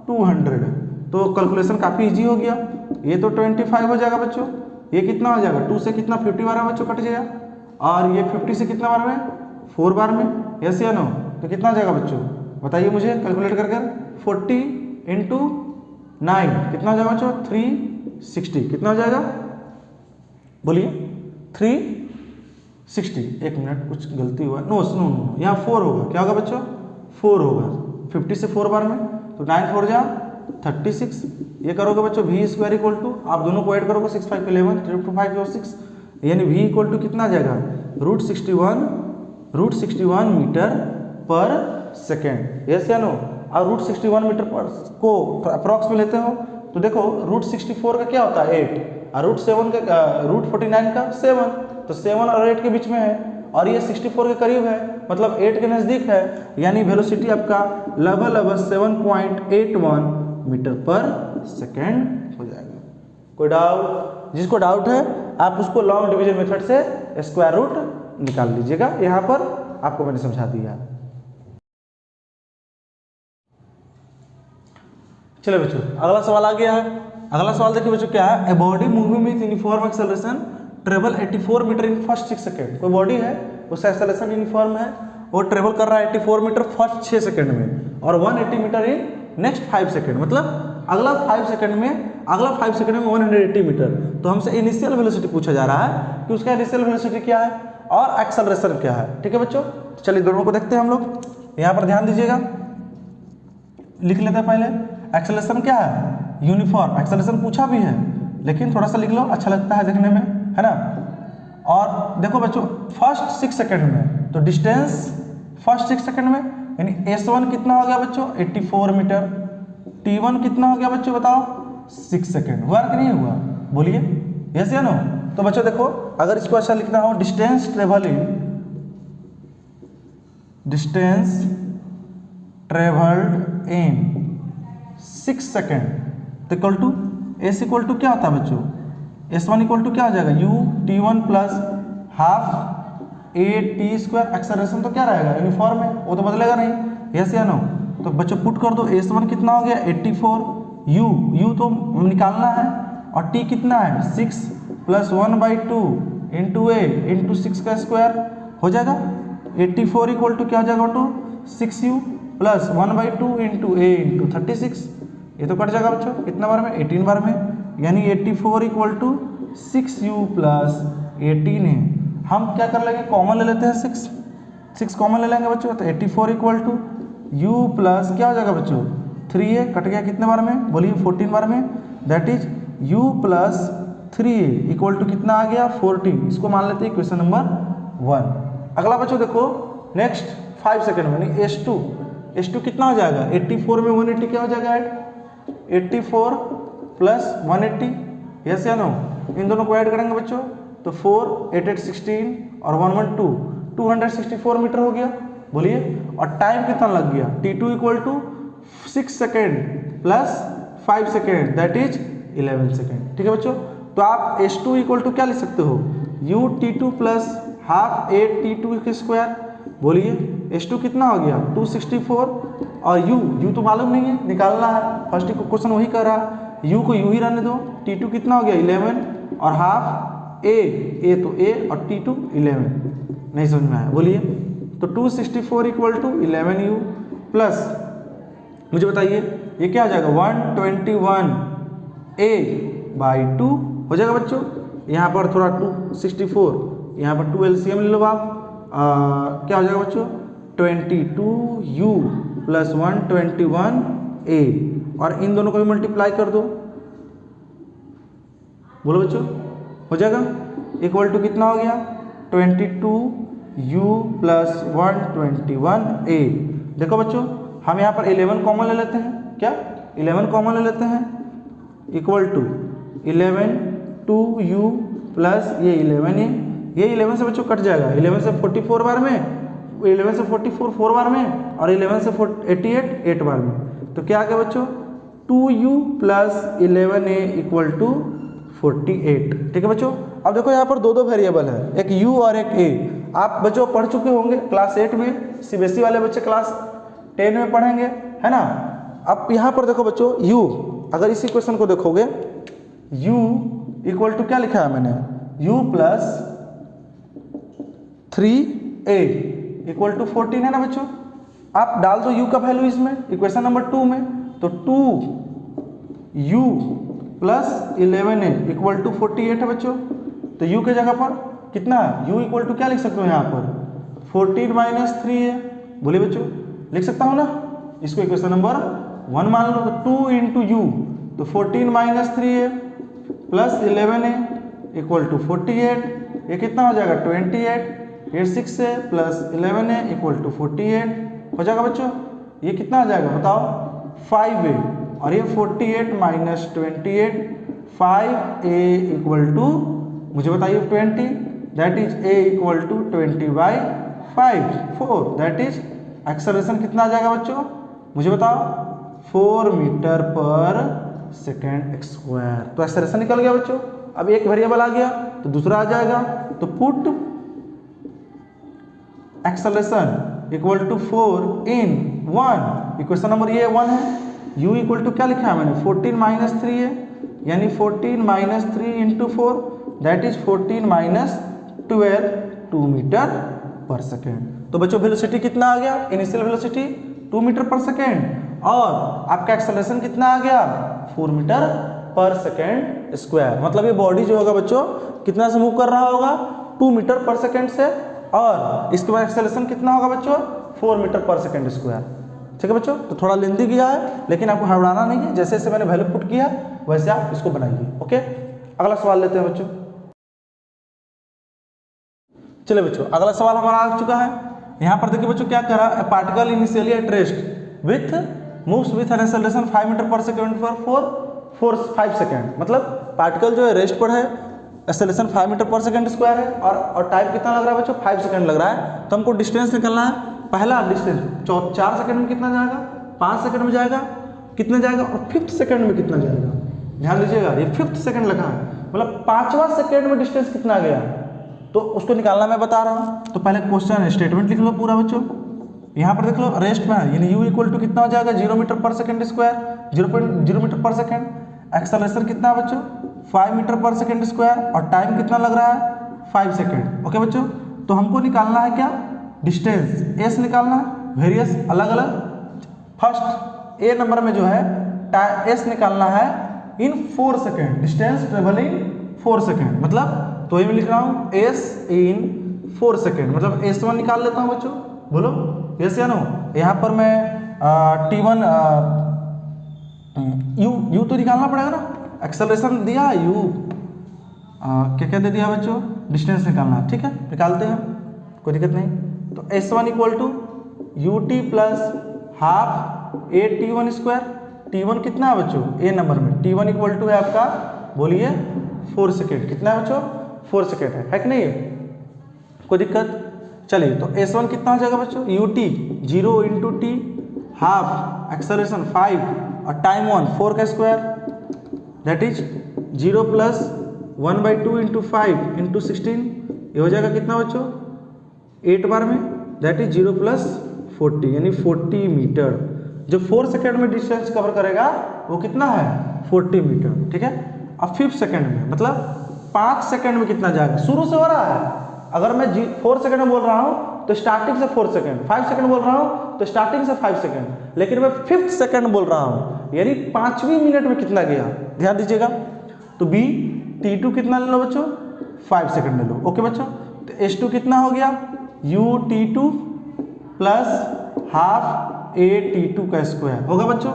200। तो कैलकुलेशन काफ़ी इजी हो गया, ये तो 25 हो जाएगा बच्चों, ये कितना हो जाएगा 2 से कितना 50 बार में बच्चों कट जाएगा, और ये 50 से कितना बार में 4 बार में, यस या नो, तो कितना हो जाएगा बच्चों बताइए मुझे कैलकुलेट करके 40 इंटू 9 कितना हो जाएगा बच्चों 360, कितना हो जाएगा बोलिए 360। एक मिनट कुछ गलती हुआ, नो यहाँ 4 होगा, क्या होगा बच्चों 4 होगा, 50 से 4 बार में, तो 9 4 जा 36, ये करोगे बच्चों वी स्क्वायर इक्वल टू, आप दोनों को ऐड करोगे 6 5 11 3 2 5 6, यानी वी इक्वल टू कितना आ जाएगा √61 मीटर पर सेकेंड। यस या नो? और √61 मीटर पर को अप्रॉक्स में लेते हो तो देखो √64 का क्या होता है 8, और √49 का 7, तो 7 और 8 के बीच में है, और ये 64 के करीब है, मतलब 8 के नज़दीक है, यानी वेलोसिटी आपका लगभग 7.81 मीटर पर सेकेंड हो जाएगा। कोई डाउट? जिसको डाउट है आप उसको लॉन्ग डिवीजन मेथड से स्क्वायर रूट निकाल लीजिएगा, यहाँ पर आपको मैंने समझा दिया। चलो बच्चों अगला सवाल आ गया है। अगला सवाल देखिए बच्चों क्या है, a body moving with uniform acceleration travel 84 metre in first 6 second. कोई बॉडी है उसका एक्सेलरेशन यूनिफॉर्म है, वो ट्रेवल कर रहा है 84 मीटर फर्स्ट 6 सेकेंड में, और 180 मीटर इन नेक्स्ट 5 सेकेंड, मतलब अगला 5 सेकेंड में 180 मीटर। तो हमसे इनिशियल वेलोसिटी पूछा जा रहा है कि उसका इनिशियल वेलोसिटी क्या है और एक्सेलरेशन क्या है। ठीक है बच्चों, चलिए दोनों को देखते हैं हम लोग। यहाँ पर ध्यान दीजिएगा, लिख लेते हैं पहले। एक्सेलरेशन क्या है? यूनिफॉर्म। एक्सेलरेशन पूछा भी है लेकिन थोड़ा सा लिख लो, अच्छा लगता है देखने में, है ना। और देखो बच्चों फर्स्ट 6 सेकेंड में, तो डिस्टेंस फर्स्ट 6 सेकेंड में यानी S1 कितना हो गया बच्चों 84 मीटर, T1 कितना हो गया बच्चों बताओ 6 सेकेंड। हुआ कि नहीं हुआ? बोलिए यस या नो? तो बच्चों देखो अगर इसको अच्छा लिखना हो, distance travelled in 6 second equal to s equal to क्या होता है बच्चों, S1 इक्वल टू क्या हो जाएगा U(T1 + ½ AT²। एक्सेलरेशन तो क्या रहेगा यूनिफॉर्म है, वो तो बदलेगा नहीं। यस या नो? तो बच्चों पुट कर दो, S1 कितना हो गया 84, U तो निकालना है, और T कितना है 6 + 1/2 × A × 6 का स्क्वायर हो जाएगा। 84 इक्वल टू क्या हो जाएगा बच्चों 6U + 1/2 × A × 36। ये तो कट जाएगा बच्चों कितना बार में 18 बार में, यानी 84 इक्वल टू 6U + 18 है। हम क्या कर लेंगे कॉमन ले लेते हैं, 6 कॉमन ले लेंगे बच्चों, तो 84 इक्वल टू U प्लस क्या हो जाएगा बच्चों 3A, कट गया कितने बार में बोलिए 14 बार में, that is U + 3A equal to कितना आ गया 14। इसको मान लेते हैं क्वेश्चन नंबर 1। अगला बच्चों देखो नेक्स्ट 5 सेकेंड में S2 कितना हो जाएगा 84 में 180 क्या हो जाएगा 84 + 180। यस या नो? इन दोनों को ऐड करेंगे बच्चों तो 4 8 8 16 और 1 1 2 264 मीटर हो गया। बोलिए और टाइम कितना लग गया T2 equal to 6 second + 5 second that is 11 second. ठीक है बच्चों, तो आप S2 इक्वल टू क्या लिख सकते हो UT2 + ½ AT2²। बोलिए S2 कितना हो गया 264, और U तो मालूम नहीं है निकालना है, फर्स्ट क्वेश्चन वही कर रहा है, U को U ही रहने दो। T2 कितना हो गया 11 और ½ A तो A और T2 11। नहीं समझ में आया? बोलिए तो 264 इक्वल टू 11U प्लस मुझे बताइए ये क्या आ जाएगा 121A/2 हो जाएगा बच्चों। यहाँ पर थोड़ा 264 यहाँ पर 2 LCM ले लो आप, क्या हो जाएगा बच्चों 22U + 121A, और इन दोनों को भी मल्टीप्लाई कर दो। बोलो बच्चों हो जाएगा इक्वल टू कितना हो गया 22U + 121A। देखो बच्चों हम यहाँ पर 11 कॉमन ले लेते हैं, क्या 11 कॉमन ले लेते हैं इक्वल टू 11 2U प्लस ये 11A, ये 11 से बच्चों कट जाएगा, 11 से 44 बार में, 11 से 44 4 बार में, और 11 से 88 8 बार में। तो क्या आ गया बच्चों 2U + 11A इक्वल टू 48। ठीक है बच्चों, अब देखो यहाँ पर दो वेरिएबल है, एक U और एक A। आप बच्चों पढ़ चुके होंगे क्लास 8 में, CBSE वाले बच्चे क्लास 10 में पढ़ेंगे, है ना। अब यहाँ पर देखो बच्चों U, अगर इसी क्वेश्चन को देखोगे U इक्वल टू क्या लिखा है मैंने U + 3A इक्वल टू 14 है ना बच्चों। आप डाल दो U का वैल्यू इसमें इक्वेशन नंबर 2 में, तो 2U + 11A इक्वल टू 48 है बच्चों। तो U के जगह पर कितना है U इक्वल टू क्या लिख सकते हो यहाँ पर 14 - 3 है। बोलिए बच्चों लिख सकता हूँ ना, इसको इक्वेशन नंबर 1 मान लो। तो 2 × U तो 14 minus 3a plus 11a equal to 48, ये कितना हो जाएगा 28, ये 6a plus 11a equal to 48 हो जाएगा बच्चों। ये कितना आ जाएगा बताओ 5a, और ये 48 माइनस 28 5a इक्वल टू मुझे बताइए 20, that is a equal to 20/5 4, that is acceleration कितना आ जाएगा बच्चों मुझे बताओ 4 मीटर पर सेकेंड स्क्वायर। तो एक्सेलरेशन निकल गया बच्चों। अब एक वेरिएबल आ गया तो दूसरा आ जाएगा, तो put acceleration equal to 4 in 1, equation number ये 1 है। u इक्वल टू क्या लिखा है मैंने 14 माइनस 3 है, यानी 14 minus 3 into 4 that is 14 minus 12 2 metre पर सेकेंड। तो बच्चों वेलोसिटी कितना आ गया, इनिशियल वेलोसिटी 2 मीटर पर सेकेंड, और आपका एक्सेलरेशन कितना आ गया 4 मीटर पर सेकेंड स्क्वायर। मतलब ये बॉडी जो होगा बच्चों कितना से मूव कर रहा होगा 2 मीटर पर सेकेंड से, और इसके बाद एक्सेलरेशन कितना होगा बच्चों 4 मीटर पर सेकेंड स्क्वायर। ठीक है बच्चों, तो थोड़ा लेंदी गया है लेकिन आपको हड़बड़ाना नहीं है, जैसे जैसे मैंने वैल्यू पुट किया वैसे आप इसको बनाइए। ओके, अगला सवाल लेते हैं बच्चों। चलिए बच्चों अगला सवाल हमारा आ चुका है। यहाँ पर देखिए बच्चों क्या कह रहा है, particle initially at rest with moves with an acceleration 5 metre पर सेकेंड फॉर 5 सेकेंड। मतलब पार्टिकल जो है रेस्ट पर है, एक्सेलरेशन 5 मीटर पर सेकेंड स्क्वायर है, और टाइम कितना लग रहा है बच्चों 5 सेकेंड लग रहा है। तो हमको डिस्टेंस निकलना है। पहला डिस्टेंस 4 सेकेंड में कितना जाएगा, 5 सेकेंड में जाएगा, कितना जाएगा, और 5th सेकेंड में कितना जाएगा। ध्यान दीजिएगा ये 5th सेकेंड लगा है, मतलब 5वां सेकेंड में डिस्टेंस कितना गया, तो उसको निकालना मैं बता रहा हूँ। तो पहले क्वेश्चन स्टेटमेंट लिख लो पूरा बच्चों। यहाँ पर देख लो रेस्ट में है, यानी u इक्वल टू कितना हो जाएगा 0 मीटर पर सेकेंड स्क्वायर, 0.0 मीटर पर सेकेंड। एक्सेलरेशन कितना है बच्चों 5 मीटर पर सेकेंड स्क्वायर, और टाइम कितना लग रहा है 5 सेकेंड। ओके बच्चों, तो हमको निकालना है क्या डिस्टेंस s निकालना है, वेरियस अलग अलग। फर्स्ट ए नंबर में जो है s निकालना है इन 4 सेकेंड, डिस्टेंस ट्रेवलिंग 4 सेकेंड, मतलब तो ये मैं लिख रहा हूँ s इन 4 सेकेंड, मतलब s1 निकाल लेता हूँ बच्चों, बोलो यस या नो। यहाँ पर मैं t1 u तो निकालना पड़ेगा ना, एक्सेलरेशन दिया u क्या क्या दे दिया बच्चों, डिस्टेंस निकालना है। ठीक है, निकालते हैं, कोई दिक्कत नहीं। तो s1 equal to ut plus half a t1 square. t1 कितना है बच्चों a नंबर में, t1 इक्वल टू है आपका बोलिए 4 सेकेंड। कितना है बच्चों 4 सेकेंड है कि नहीं, कोई दिक्कत। चलिए तो s1 कितना हो जाएगा बच्चों ut 0 into T, half acceleration 5 और टाइम 1 4 का square, that is 0 plus 1/2 into 5 into 16, ये हो जाएगा कितना बच्चों 8 बार में, दैट इज 0 प्लस 40 यानी 40 मीटर। जो 4 सेकेंड में डिस्टेंस कवर करेगा वो कितना है 40 मीटर। ठीक है, अब 5th सेकेंड में मतलब 5 सेकेंड में कितना जाएगा, शुरू से हो रहा है। अगर मैं 4 सेकेंड में बोल रहा हूँ तो स्टार्टिंग से 4 सेकेंड, 5 सेकेंड बोल रहा हूँ तो स्टार्टिंग से 5 सेकेंड, लेकिन मैं 5th सेकेंड बोल रहा हूँ यानी 5वीं मिनट में कितना गया, ध्यान दीजिएगा। तो b t2 कितना ले लो बच्चों 5 सेकेंड ले लो। ओके बच्चों, तो s2 कितना हो गया u t2 plus half a t2 का स्क्वायर होगा बच्चों,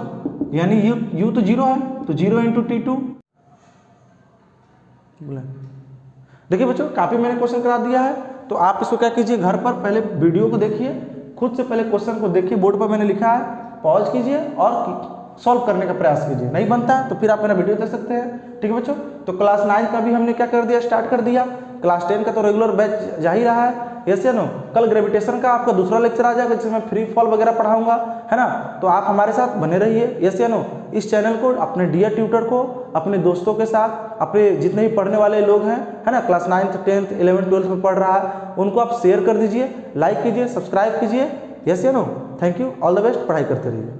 यानी u तो 0 है तो 0 इंटू t2। देखिए बच्चों काफी मैंने क्वेश्चन करा दिया है, तो आप इसको क्या कीजिए घर पर पहले वीडियो को देखिए, खुद से पहले क्वेश्चन को देखिए, बोर्ड पर मैंने लिखा है, पॉज कीजिए और सॉल्व करने का प्रयास कीजिए। नहीं बनता है तो फिर आप मेरा वीडियो देख सकते हैं। ठीक है बच्चों, तो क्लास 9 का भी हमने क्या कर दिया, स्टार्ट कर दिया। क्लास 10 का तो रेगुलर बैच जा ही रहा है, यस या नो। कल ग्रेविटेशन का आपका दूसरा लेक्चर आ जाएगा जिसमें फ्री फॉल वगैरह पढ़ाऊंगा, है ना। तो आप हमारे साथ बने रहिए, यस या नो। इस चैनल को अपने डियर ट्यूटर को, अपने दोस्तों के साथ, अपने जितने भी पढ़ने वाले लोग हैं, है ना, class 9th 10th 11th 12th में पढ़ रहा है, उनको आप शेयर कर दीजिए, लाइक कीजिए, सब्सक्राइब कीजिए, यस या no. Thank you, all the best, पढ़ाई करते रहिए।